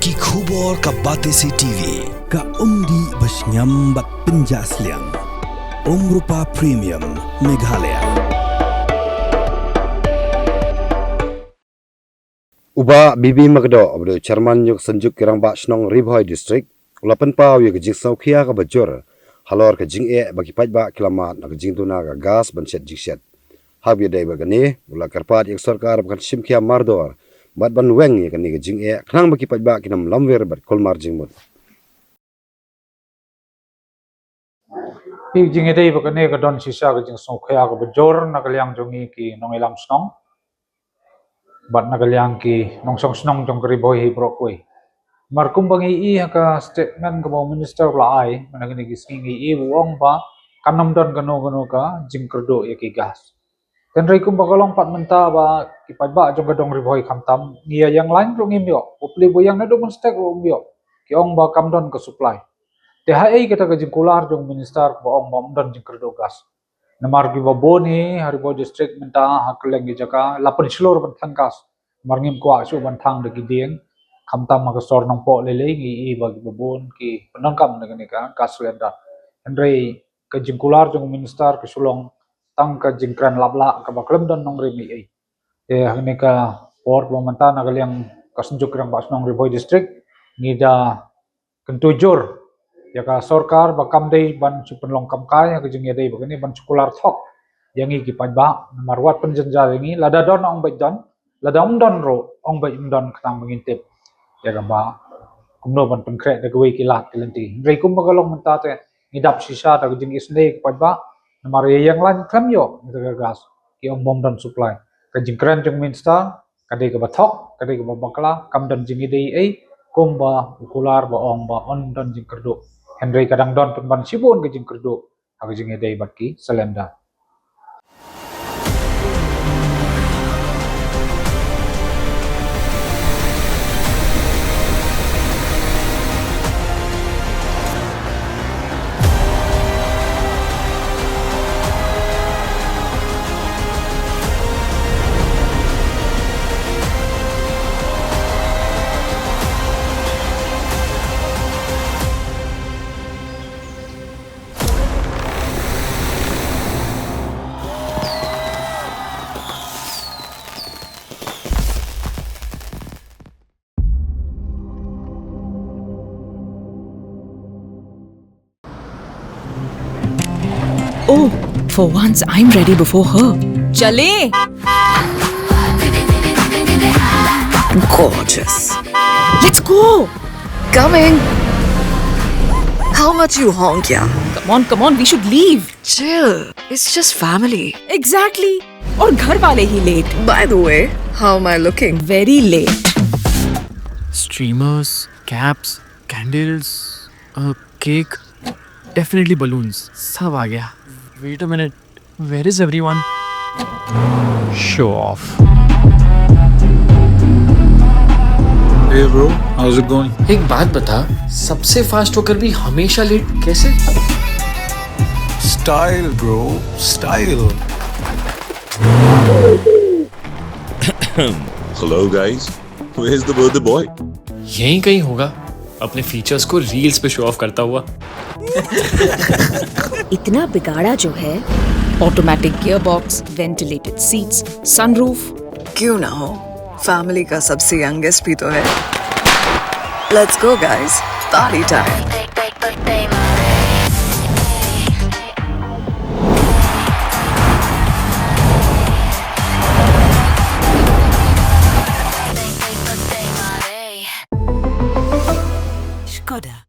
Ki khubor ka Batesi TV. Ka umdi basnyam bak penjaslian. Rupa Premium Meghalaya. Uba bibi magdo abdo chairman yok sanjuk kirang ba snong Ribhoi district ulapan pau yok jing saukhia ka bajor halor ka jing e bagi paj ba kilamat na jing tuna ka gas banset jikset habi dai bagani ula karpat yok sarkar ban simkhia mardor bat ban weng ye kani ka jing e khnang bagi paj ba kinam lamwer bat kolmar jing mut Pi jing edai bakane ka don sisa ka jing saukhia ka bajor na kalyang jongi ki nongilam snong bat nagalyang ki nongsong snong jong Ribhoi hi brokwe markum bangi i ka statement ka minister lai managini gisingi i buong ba kanam don gano ka jingkerdo ya ki gas kan rai kum bagalong pat menta ba ki pat ba jong gadong Ribhoi khamtam ngia yang lain ro ngimyo upli bo yang na do menstek ro ngimyo ki ong ba kam don ka supply te hai kata ka jingkular jong minister ba ong ba don jingkerdo gas namar ki baboni Ribhoi district menta hakleng gi jaka lapon slor ban thangkas marngim kwa su ban thang de gidieng khamtam ma ka sor nong po le ngi i bagi babon ki penang kam ne ka kaslenda andre ka jingkular jong minister ka sulong tang ka jingkran labla ka baklem don nong remi ai te hne ka port ba manta na galyang kasenjuk rang bas nong Ribhoi district ngida kentujur ya ka sarkar ba kamdei ban chupenlong kamkai ka jing yadei bagani ban chukular thok yangi ki pajba marwat penjenja yangi lada don ong bai don lada don ro ong bai don khtang mengintip ya ka ba kumno ban penkre de gwe ki lat kelenti rei kum bagalong menta te ngidap sisa ta jing isne ki pajba namar yang lan klam yo ka gas ki ong bom don supply ka jing kran jong minsta kadai ka bathok kadai ka bakla kam don jing idei ai kumba ukular ba ong ba on don jing kerdo Henry kadang don penban sibun ke jing kerdo aku jing edai batki selenda Oh, for once I'm ready before her. Chale! Gorgeous. Let's go! Coming. How much you honk, yeah? Come on, we should leave. Chill. It's just family. Exactly. और घर वाले ही late. By the way, how am I looking? Very late. Streamers, caps, candles, a cake, definitely balloons. सब आ गया. Wait a minute. Where is everyone? Show off. Hey bro, how's it going? एक बात बता, सबसे फास्ट होकर भी हमेशा लेट कैसे? Style bro, style. Hello guys, where's the birthday boy? यहीं कहीं होगा, अपने फीचर्स को रील्स पे शो ऑफ करता हुआ. इतना बिगाड़ा जो है. Automatic gearbox, ventilated seats, sunroof. क्यों ना हो? Family का सबसे youngest भी तो है. Let's go guys. Party time. Skoda.